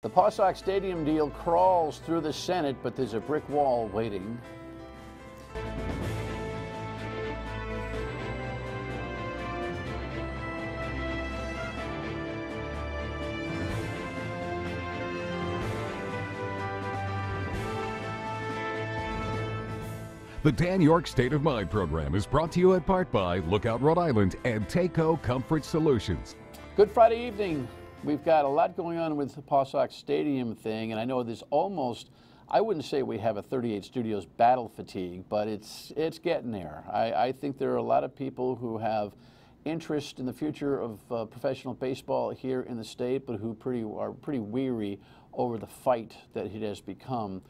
The PawSox Stadium deal crawls through the Senate, but there's a brick wall waiting. The Dan Yorke State of Mind program is brought to you in part by Lookout Rhode Island and Takeo Comfort Solutions. Good Friday evening. We've got a lot going on with the PawSox Stadium thing, and I know there's almost, I wouldn't say we have a 38 Studios battle fatigue, but it's getting there. I think there are a lot of people who have interest in the future of professional baseball here in the state, but who are pretty weary over the fight that it has become.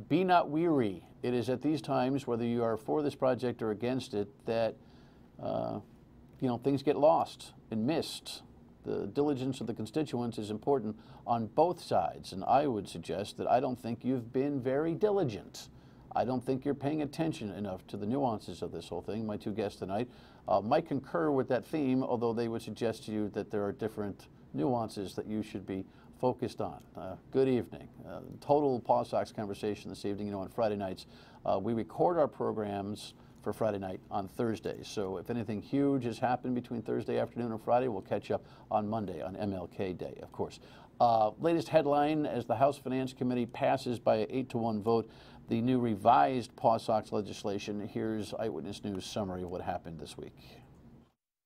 Be not weary. It is at these times, whether you are for this project or against it, that things get lost and missed. The diligence of the constituents is important on both sides, and I would suggest that I don't think you've been very diligent. I don't think you're paying attention enough to the nuances of this whole thing. My two guests tonight might concur with that theme, although they would suggest to you that there are different nuances that you should be focused on. Good evening. Total PawSox conversation this evening. On Friday nights, we record our programs for Friday night on Thursdays. So if anything huge has happened between Thursday afternoon and Friday, we'll catch up on Monday, on MLK Day, of course. Latest headline, as the House Finance Committee passes by an 8-to-1 vote the new revised PawSox legislation. Here's Eyewitness News summary of what happened this week.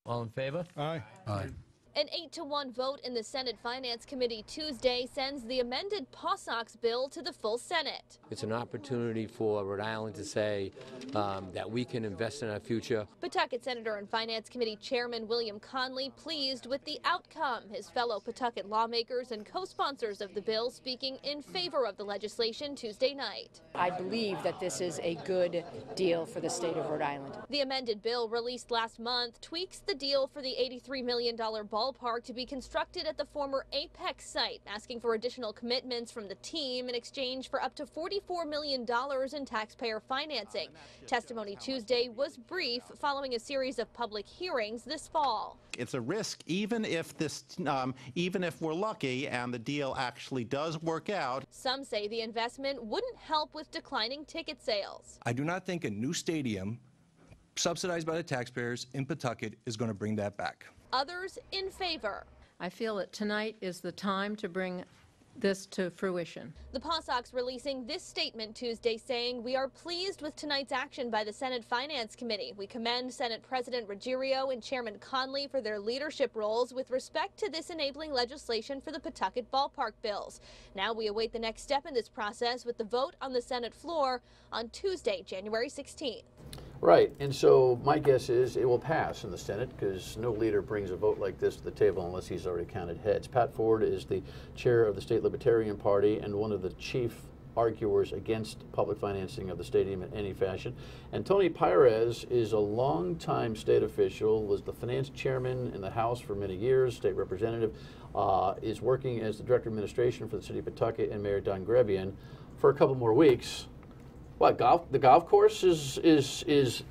All in favor? Aye. Aye. An 8-to-1 vote in the Senate Finance Committee Tuesday sends the amended PawSox bill to the full Senate. It's an opportunity for Rhode Island to say that we can invest in our future. Pawtucket Senator and Finance Committee Chairman William Conley pleased with the outcome. His fellow Pawtucket lawmakers and co-sponsors of the bill speaking in favor of the legislation Tuesday night. I believe that this is a good deal for the state of Rhode Island. The amended bill released last month tweaks the deal for the $83 million ballpark to be constructed at the former Apex site, asking for additional commitments from the team in exchange for up to $44 million in taxpayer financing. Testimony Tuesday was brief following a series of public hearings this fall. It's a risk, even if we're lucky and the deal actually does work out. Some say the investment wouldn't help with declining ticket sales. I do not think a new stadium subsidized by the taxpayers in Pawtucket is going to bring that back. Others in favor. I feel that tonight is the time to bring this to fruition. The PawSox releasing this statement Tuesday saying, "We are pleased with tonight's action by the Senate Finance Committee. We commend Senate President Ruggiero and Chairman Conley for their leadership roles with respect to this enabling legislation for the Pawtucket ballpark bills. Now we await the next step in this process with the vote on the Senate floor on Tuesday, January 16th. Right, and so my guess is it will pass in the Senate because no leader brings a vote like this to the table unless he's already counted heads. Pat Ford is the chair of the state Libertarian Party and one of the chief arguers against public financing of the stadium in any fashion. And Tony Pires is a longtime state official, was the finance chairman in the House for many years, state representative, is working as the director of administration for the city of Pawtucket and Mayor Don Grebian for a couple more weeks. What, golf? The golf course is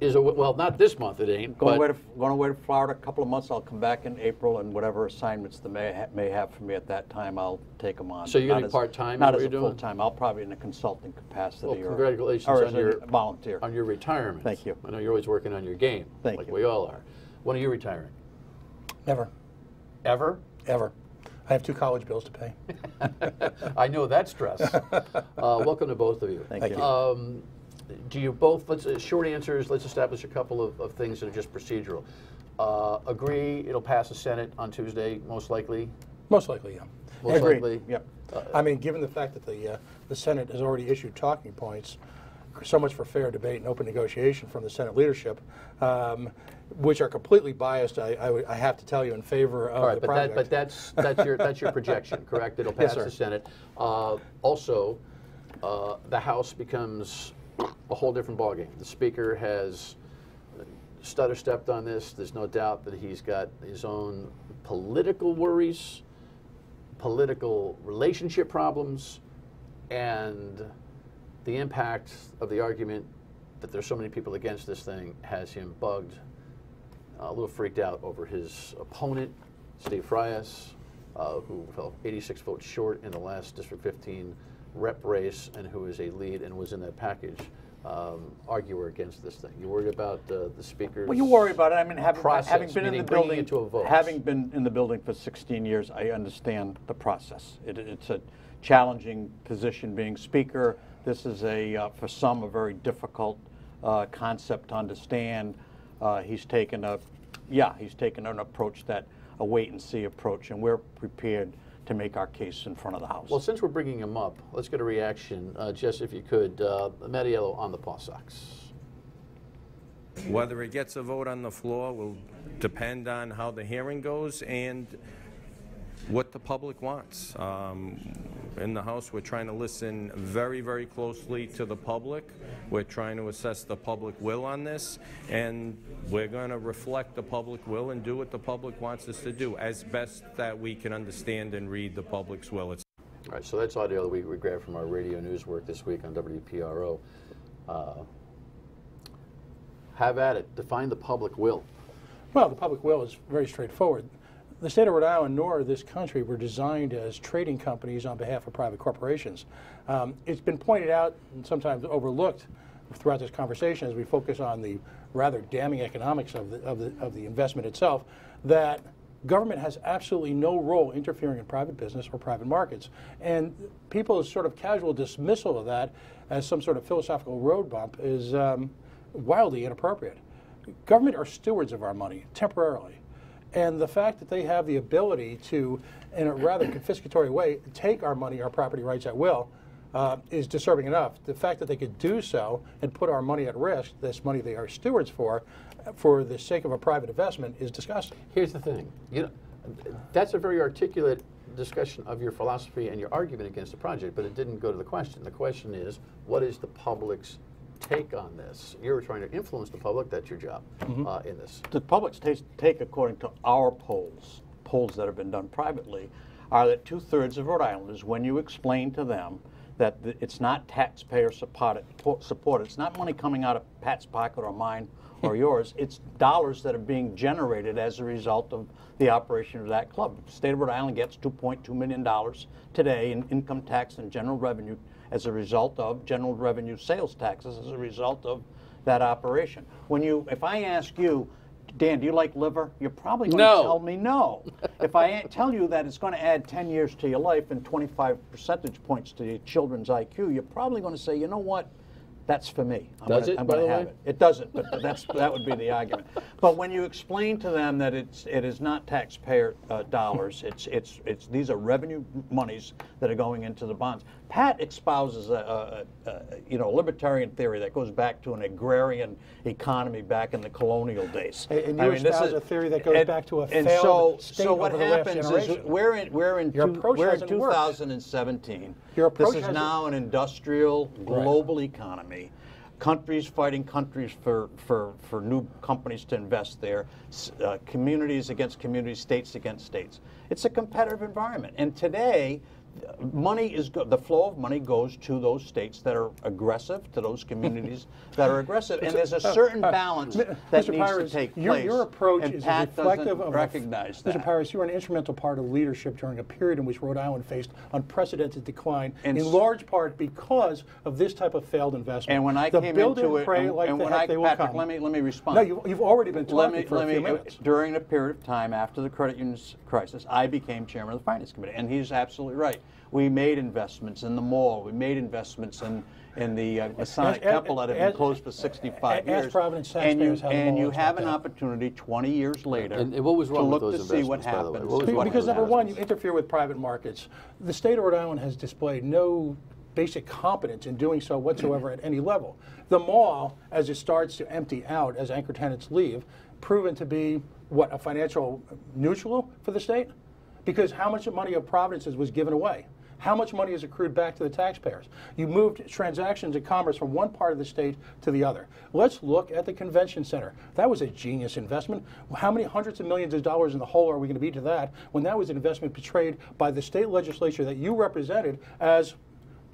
well, not this month it ain't. Going away to Florida a couple of months. I'll come back in April, and whatever assignments they may have for me at that time, I'll take them on. So you're going to be part-time? Not as a full-time. I'll probably in a consulting capacity. Well, congratulations or on your volunteer. On your retirement. Thank you. I know you're always working on your game. Thank like you. we all are. When are you retiring? Never. Ever? Ever. I have 2 college bills to pay. I know that stress. Welcome to both of you. Thank you. Do you both, short answers, let's establish a couple of things that are just procedural. Agree it'll pass the Senate on Tuesday, most likely? Most likely, yeah. Most likely? Yep. I mean, given the fact that the Senate has already issued talking points, so much for fair debate and open negotiation from the Senate leadership, which are completely biased, I have to tell you, in favor of the project. But that's your projection, correct? It'll pass the Senate. Also, the House becomes a whole different ballgame. The Speaker has stutter-stepped on this. There's no doubt that he's got his own political worries, political relationship problems, and the impact of the argument that there's so many people against this thing has him bugged, a little freaked out over his opponent, Steve Frias, who fell 86 votes short in the last District 15 rep race, and who is a lead and was in that package, arguer against this thing. You worried about the speaker's Well, you worry about it. I mean, having been in the building, it to a vote. having been in the building for 16 years, I understand the process. It's a challenging position being speaker. This is for some, a very difficult concept to understand. He's taken an approach a wait-and-see approach, and we're prepared to make our case in front of the House. Well, since we're bringing him up, let's get a reaction. Jess, if you could, Mattiello on the PawSox. Whether it gets a vote on the floor will depend on how the hearing goes and what the public wants. In the House, we're trying to listen very, very closely to the public. We're trying to assess the public will on this, and we're going to reflect the public will and do what the public wants us to do as best that we can understand and read the public's will. All right, so that's audio that we grabbed from our radio news work this week on WPRO. Have at it. Define the public will. Well, the public will is very straightforward. The state of Rhode Island nor this country were designed as trading companies on behalf of private corporations. It's been pointed out and sometimes overlooked throughout this conversation as we focus on the rather damning economics of the investment itself, that government has absolutely no role interfering in private business or private markets. And people's sort of casual dismissal of that as some sort of philosophical road bump is wildly inappropriate. Government are stewards of our money temporarily. And the fact that they have the ability to, in a rather confiscatory way, take our money, our property rights at will, is disturbing enough. The fact that they could do so and put our money at risk, this money they are stewards for the sake of a private investment, is disgusting. Here's the thing. That's a very articulate discussion of your philosophy and your argument against the project, but it didn't go to the question. The question is, what is the public's take on this? You're trying to influence the public. That's your job in this. The public's take, according to our polls that have been done privately, are that 2/3 of Rhode Islanders, when you explain to them that it's not taxpayer support, it's not money coming out of Pat's pocket or mine or yours, it's dollars that are being generated as a result of the operation of that club. The state of Rhode Island gets $2.2 million today in income tax and general revenue as a result of general revenue sales taxes as a result of that operation. If I ask you, Dan, do you like liver? You're probably going to tell me no. If I tell you that it's going to add 10 years to your life and 25 percentage points to your children's IQ, you're probably going to say, you know what? That's for me. I'm going to have it. It doesn't, but that would be the argument. But when you explain to them that it is not taxpayer dollars, these are revenue monies that are going into the bonds. Pat espouses a libertarian theory that goes back to an agrarian economy back in the colonial days. And you espouse a theory that goes back to a failed state over the last generation. So what happens is we're in 2017. This is now an industrial global economy. Countries fighting countries for new companies to invest there, communities against communities, states against states. It's a competitive environment. And today, the flow of money goes to those states that are aggressive, to those communities that are aggressive, and there's a certain balance that needs to take place. Your approach is reflective of recognize that. Mr. Pires, you were an instrumental part of leadership during a period in which Rhode Island faced unprecedented decline, in large part because of this type of failed investment. And when I came into it, Patrick, let me respond. No, you've already been talking for a few minutes. During a period of time after the credit union crisis, I became chairman of the Finance Committee, and he's absolutely right. We made investments in the mall. We made investments in the Masonic Temple that had been closed for 65 years. And you have an opportunity 20 years later and what was wrong to with look those to see what happens. Because number one, you interfere with private markets. The state of Rhode Island has displayed no basic competence in doing so whatsoever at any level. The mall, as it starts to empty out, as anchor tenants leave, proven to be, what, a financial neutral for the state? Because how much money of Providence's was given away? How much money is accrued back to the taxpayers? You moved transactions and commerce from one part of the state to the other. Let's look at the convention center. That was a genius investment. How many hundreds of millions of dollars in the hole are we going to be to that when that was an investment portrayed by the state legislature that you represented as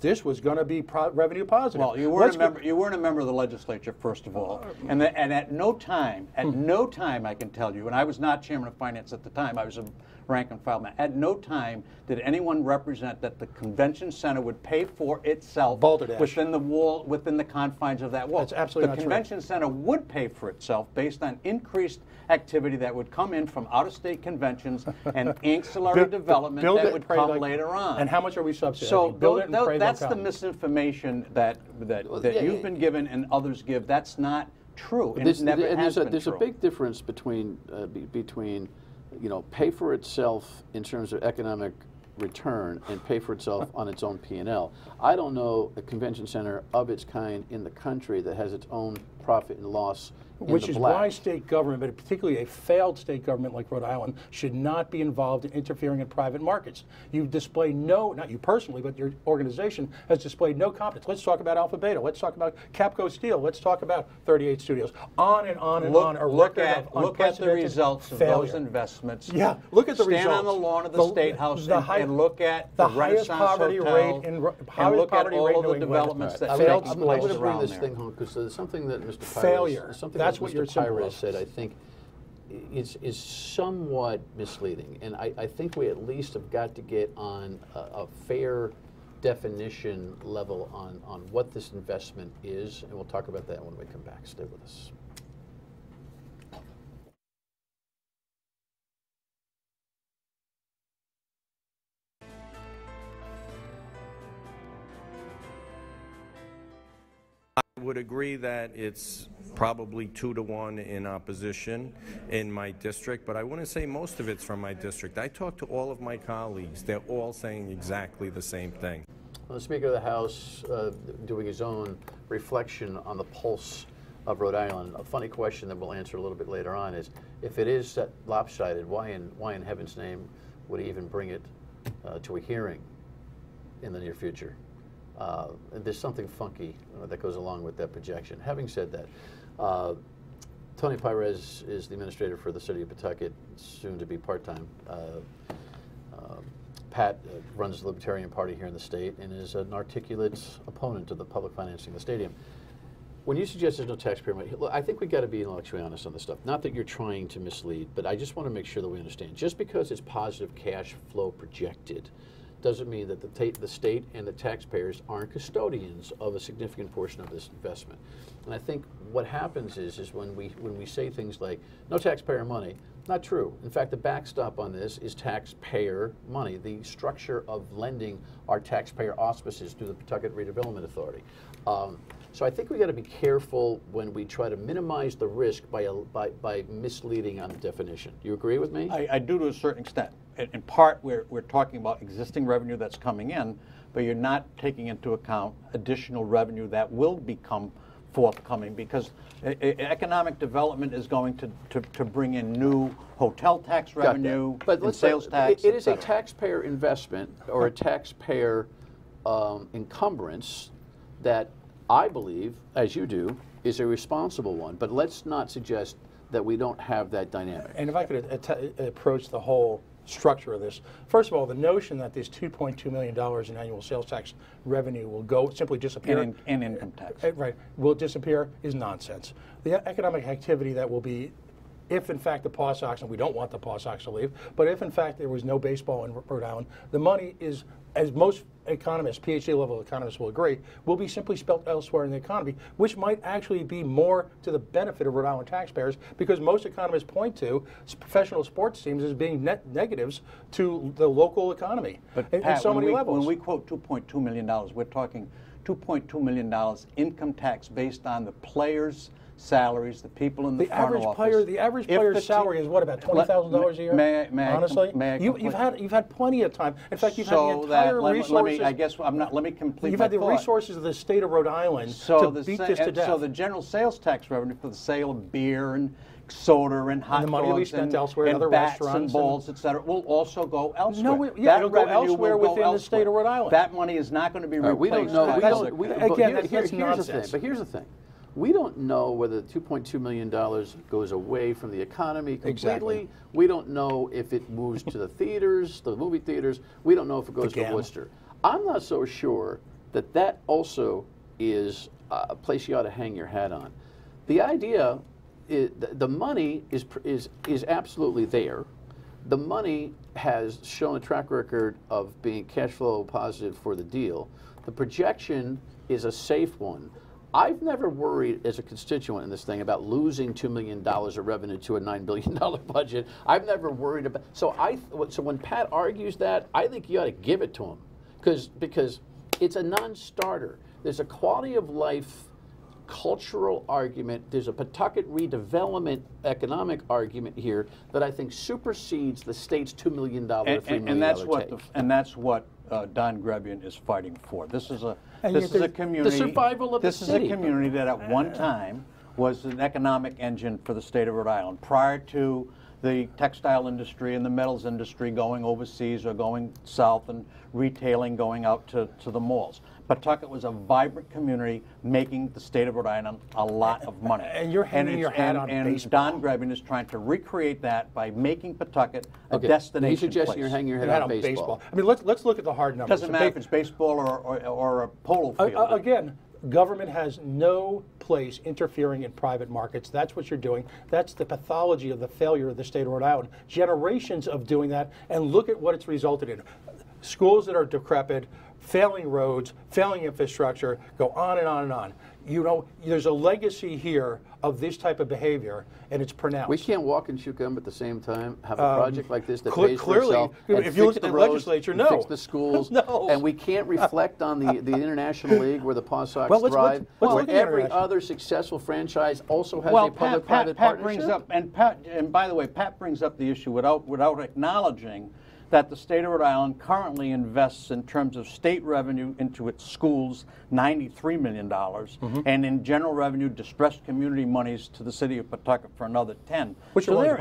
this was going to be revenue positive? Well, you weren't a member of the legislature, first of all, and at no time, I can tell you, and I was not chairman of finance at the time. I was a rank and file member. At no time did anyone represent that the convention center would pay for itself within the confines of that wall. That's absolutely not true. true. The convention center would pay for itself based on increased activity that would come in from out-of-state conventions and ancillary development that would come later on. And how much are we subsidizing? So Build it and pray that's they'll the come. misinformation that you've been given and others give. That's not true, and it never has been There's true. a big difference between pay for itself in terms of economic return and pay for itself on its own P&L. I don't know a convention center of its kind in the country that has its own profit and loss Which is why state government, but particularly a failed state government like Rhode Island, should not be involved in interfering in private markets. You display not you personally, but your organization has displayed no competence. Let's talk about Alpha Beta. Let's talk about Capco Steel. Let's talk about 38 Studios. On and on and on. Look at the results of those investments. Yeah, look at the results. Stand on the lawn of the State House and look at the highest poverty rate in and look at all of the developments that take place around there. I'm going to bring this thing home because there's something that Mr. Pires, failure. That's what Mr. Pires said, I think, is somewhat misleading. And I think we at least have got to get on a fair definition level on what this investment is, and we'll talk about that when we come back. Stay with us. I would agree that it's probably 2-to-1 in opposition in my district, but I wouldn't say most of it's from my district. I talked to all of my colleagues. They're all saying exactly the same thing. Well, the Speaker of the House doing his own reflection on the pulse of Rhode Island. A funny question that we'll answer a little bit later on is, if it is lopsided, why in heaven's name would he even bring it to a hearing in the near future? There's something funky that goes along with that projection. Having said that, Tony Pires is the administrator for the city of Pawtucket, soon to be part-time. Pat runs the Libertarian Party here in the state and is an articulate opponent of the public financing of the stadium. When you suggest there's no taxpayer money, look, I think we've got to be intellectually honest on this stuff. Not that you're trying to mislead, but I just want to make sure that we understand. Just because it's positive cash flow projected doesn't mean that the state and the taxpayers aren't custodians of a significant portion of this investment. And I think what happens is when we say things like no taxpayer money, not true. In fact, the backstop on this is taxpayer money. The structure of lending our taxpayer auspices through the Pawtucket Redevelopment Authority. So I think we got to be careful when we try to minimize the risk by misleading on the definition. Do you agree with me? I do to a certain extent. In part, we're talking about existing revenue that's coming in, but you're not taking into account additional revenue that will become forthcoming, because economic development is going to bring in new hotel tax revenue, and sales tax. It is a taxpayer investment or a taxpayer encumbrance that I believe, as you do, is a responsible one. But let's not suggest that we don't have that dynamic. And if I could approach the whole structure of this. First of all, the notion that this $2.2 million in annual sales tax revenue will simply disappear. And income tax. Right, will disappear is nonsense. The economic activity that will be, if in fact the PawSox, and we don't want the PawSox to leave, but if in fact there was no baseball in Rhode Island, the money is, as most economists, PhD level economists will agree, will be simply spent elsewhere in the economy, which might actually be more to the benefit of Rhode Island taxpayers, because most economists point to professional sports teams as being net negatives to the local economy. But in Pat, so many levels. When we quote $2.2 million, we're talking $2.2 million income tax based on the players' salaries, the people in the front office. The average player's salary is what, about $20,000 a year? Honestly, you've had plenty of time. In fact, you've had the entire resources. Let me complete. You've had the resources of the state of Rhode Island to beat this to death. So the general sales tax revenue for the sale of beer and soda and hot dogs, the money will be spent elsewhere, and other bats restaurants and balls, etc., will also go elsewhere. No, it'll go elsewhere within the state of Rhode Island. That money is not going to be replaced. We don't know. That's nonsense. But here's the thing. We don't know whether the $2.2 million goes away from the economy completely. Exactly. We don't know if it moves to the theaters, the movie theaters. We don't know if it goes to Worcester. I'm not so sure that that also is a place you ought to hang your hat on. The idea is, the money is absolutely there. the money has shown a track record of being cash flow positive for the deal. The projection is a safe one. I've never worried as a constituent in this thing about losing $2 million of revenue to a $9 billion budget. I've never worried about, so when Pat argues that, I think you ought to give it to him because it's a non-starter. There's a quality of life cultural argument, there's a Pawtucket redevelopment economic argument here that I think supersedes the state's $2 million, $3 million and that's take. and that's what Don Grebian is fighting for. This is a community. The survival of the city. This is a community that at one time was an economic engine for the state of Rhode Island. Prior to the textile industry and the metals industry going overseas or going south and retailing going out to the malls. Pawtucket was a vibrant community making the state of Rhode Island a lot of money. And you're hanging your hat on baseball. Don Grebian is trying to recreate that by making Pawtucket a destination He's suggesting place. you're hanging your hat on baseball. I mean, let's look at the hard numbers. Doesn't matter if it's baseball or a polo field. Again, government has no place interfering in private markets. That's what you're doing. That's the pathology of the failure of the state of Rhode Island. Generations of doing that, and look at what it's resulted in. Schools that are decrepit, failing roads, failing infrastructure, go on and on and on. You know, there's a legacy here of this type of behavior, and it's pronounced. We can't walk and chew gum at the same time, have a project like this that pays for clearly, itself, and if you look fix at the roads, legislature, and no. fix the schools, No. and we can't reflect on the International League where the PawSox Well, let's thrive, look where at the every International. other successful franchise also has Well, a public-private Pat partnership. brings up, and by the way, Pat brings up the issue without acknowledging that the state of Rhode Island currently invests in terms of state revenue into its schools $93 million, and in general revenue, distressed community monies to the city of Pawtucket for another 10. Which so they're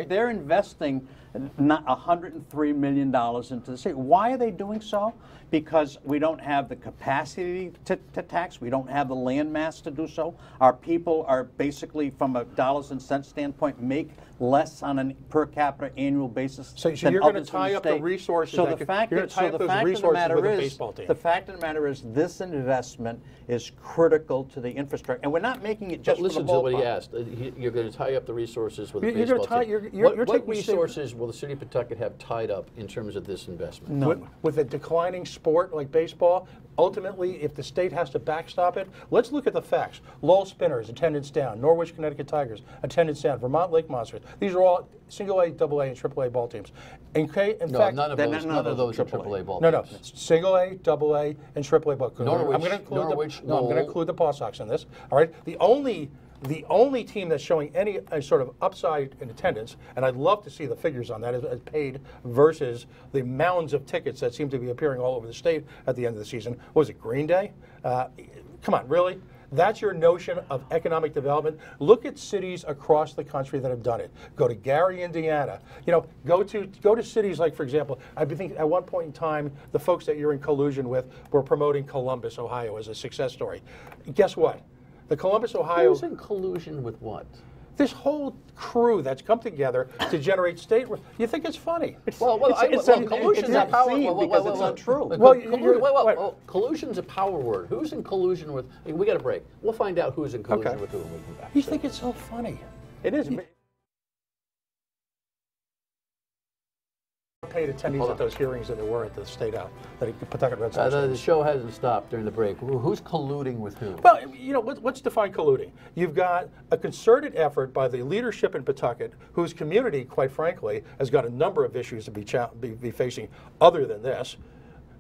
they're investing $103 million into the city. Why are they doing so? Because we don't have the capacity to tax. We don't have the land mass to do so. Our people are basically, from a dollars and cents standpoint, make less on a per capita annual basis. So than you're going to others in tie up the state. resources. So the fact of the matter is, this investment is critical to the infrastructure, and we're not making it just But listen for the to what he ballpark. asked. You're going to tie up the resources with the You're baseball gonna team. you're What taking resources will the city of Pawtucket have tied up in terms of this investment? None. With a declining sport like baseball, ultimately, if the state has to backstop it, let's look at the facts. Lowell Spinners, attendance down. Norwich, Connecticut Tigers, attendance down. Vermont Lake Monsters. These are all single A, double A, and triple A ball teams. In fact, none of those are triple A ball teams. No, single A, double A, and triple A ball teams. I'm going to include the PawSox in this. All right, the only team that's showing any sort of upside in attendance, and I'd love to see the figures on that, is paid versus the mounds of tickets that seem to be appearing all over the state at the end of the season. What was it, Green Day? Come on, really? That's your notion of economic development? Look at cities across the country that have done it. Go to Gary, Indiana. You know, go to cities like, for example, I think at one point in time, the folks that you're in collusion with were promoting Columbus, Ohio as a success story. Guess what? The Columbus, Ohio... Who's in collusion with what? This whole crew that's come together to generate state... You think it's funny? Collusion's a power word. Because it's untrue. Collusion's a power word. Who's in collusion with... We got a break. We'll find out who's in collusion with who when we come back. You think it's so funny? It is. Paid attendees at those hearings that there were at the state out, the Pawtucket Red Sox. The show hasn't stopped during the break. Who's colluding with who? Well, you know, let's define colluding. You've got a concerted effort by the leadership in Pawtucket, whose community, quite frankly, has got a number of issues to be facing other than this.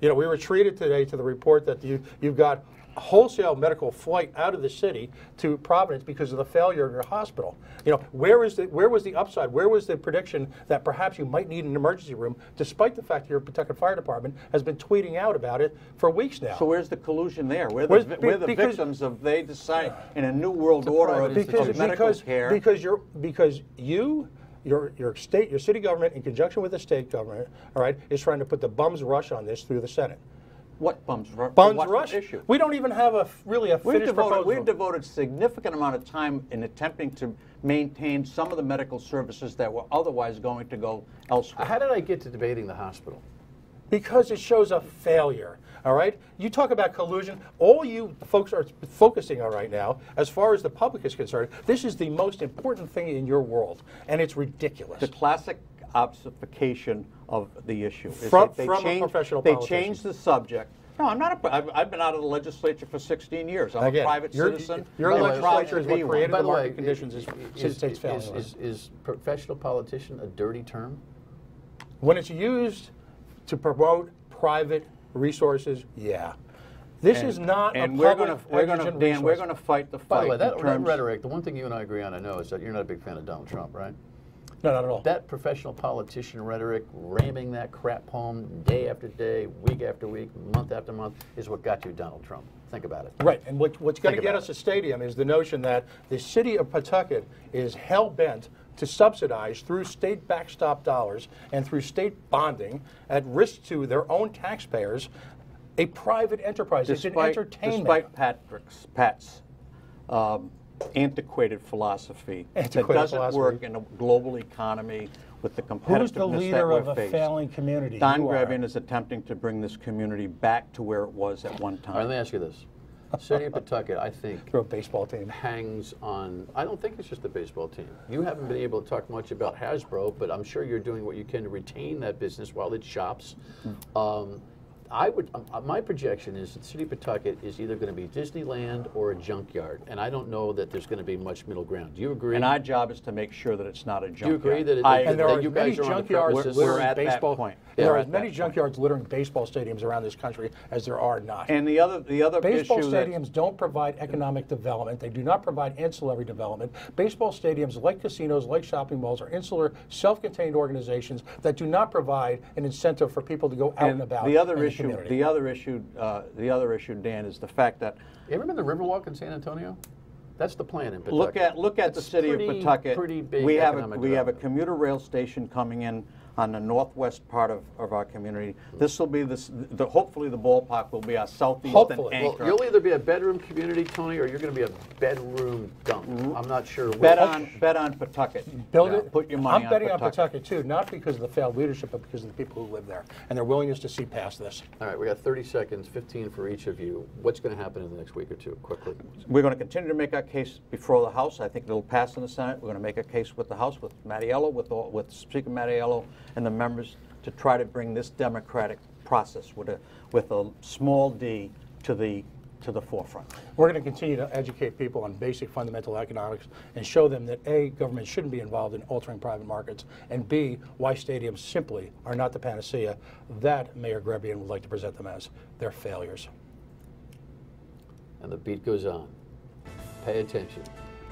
You know, we were treated today to the report that you've got a wholesale medical flight out of the city to Providence because of the failure of your hospital. You know, where was the upside? Where was the prediction that perhaps you might need an emergency room, despite the fact your Pawtucket Fire Department has been tweeting out about it for weeks now? So where's the collusion there? We're the victims of they decide in a new world order of medical care. Because your city government, in conjunction with the state government, all right, is trying to put the bum's rush on this through the Senate. What bum's rush? Bum's rush? Issue? We don't even have a finished proposal. We've devoted significant amount of time in attempting to maintain some of the medical services that were otherwise going to go elsewhere. How did I get to debating the hospital? Because it shows a failure. All right? You talk about collusion. All you folks are focusing on right now, as far as the public is concerned, this is the most important thing in your world, and it's ridiculous. The classic obfuscation of the issue. From a professional They politician. changed the subject. No, I'm not. I've been out of the legislature for 16 years. I'm a private citizen. Your I'm legislature proud is to be what one. created By the the way, market conditions is states failing. Is professional politician a dirty term? When it's used to promote private resources, yeah. This is not a public exigent Dan, we're resource. going to fight the fight. By the way, that in terms, rhetoric, the one thing you and I agree on, I know, is that you're not a big fan of Donald Trump, right? No, not at all. That professional politician rhetoric, ramming that crap home day after day, week after week, month after month, is what got you Donald Trump. Think about it. Right, and what's going to get us a stadium is the notion that the city of Pawtucket is hell-bent to subsidize through state backstop dollars and through state bonding at risk to their own taxpayers a private enterprise. It's an entertainment. Despite Pat's antiquated philosophy that doesn't work in a global economy with the competitiveness Who's the leader that we're of a faced. failing community? Don You are. Grevian is attempting to bring this community back to where it was at one time. All right, let me ask you this. City of Pawtucket, I think, Through a baseball team. hangs on, I don't think it's just a baseball team. You haven't been able to talk much about Hasbro, but I'm sure you're doing what you can to retain that business while it shops. My projection is that the City of Pawtucket is either going to be Disneyland or a junkyard, and I don't know that there's going to be much middle ground. Do you agree? And our job is to make sure that it's not a junkyard. Do you agree that, And there are that you as many guys are on the junkyards premises? We're at that baseball point. There We're are at as many that point. junkyards littering baseball stadiums around this country as there are not. And the other Baseball issue that stadiums don't provide economic development. They do not provide ancillary development. Baseball stadiums, like casinos, like shopping malls, are insular, self-contained organizations that do not provide an incentive for people to go out and about. the other in issue, community. the other issue, Dan, is the fact that You remember the Riverwalk in San Antonio? That's the plan in Pawtucket. look at the city of Pawtucket. Pretty big we have economic a development. commuter rail station coming in on the northwest part of our community. This will be hopefully the ballpark will be our southeastern Hopefully. Well, anchor. you'll either be a bedroom community, Tony, or you're going to be a bedroom dump. I'm not sure which. Bet on Pawtucket. Build it. Put your money I'm betting on Pawtucket. Pawtucket too, not because of the failed leadership, but because of the people who live there and their willingness to see past this. All right, we got 30 seconds, 15 for each of you. What's going to happen in the next week or two, quickly? We're going to continue to make our case before the House. I think it'll pass in the Senate. We're going to make a case with the House, with Mattiello, with Speaker Mattiello and the members to try to bring this democratic process with a small d to the forefront. We're going to continue to educate people on basic fundamental economics and show them that A, government shouldn't be involved in altering private markets, and B, why stadiums simply are not the panacea that Mayor Grevian would like to present them as. They're failures. And the beat goes on. Pay attention.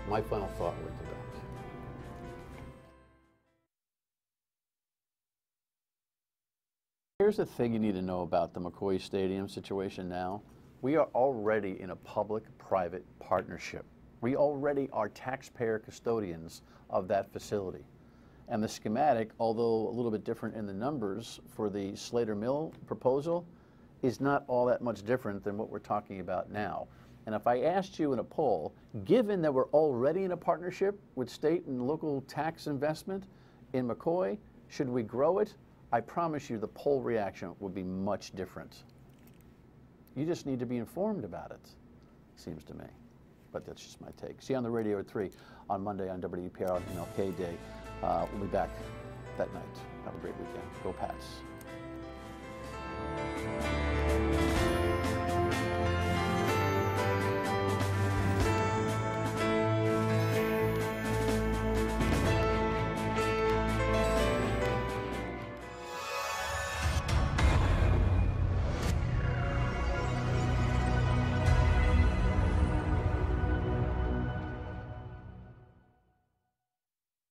My final thought with the back. Here's the thing you need to know about the McCoy Stadium situation now. We are already in a public-private partnership. We already are taxpayer custodians of that facility. And the schematic, although a little bit different in the numbers for the Slater Mill proposal, is not all that much different than what we're talking about now. And if I asked you in a poll, given that we're already in a partnership with state and local tax investment in McCoy, should we grow it? I promise you the poll reaction would be much different. You just need to be informed about it, seems to me. But that's just my take. See you on the radio at 3 on Monday on WPR on MLK Day. We'll be back that night. Have a great weekend. Go Pats.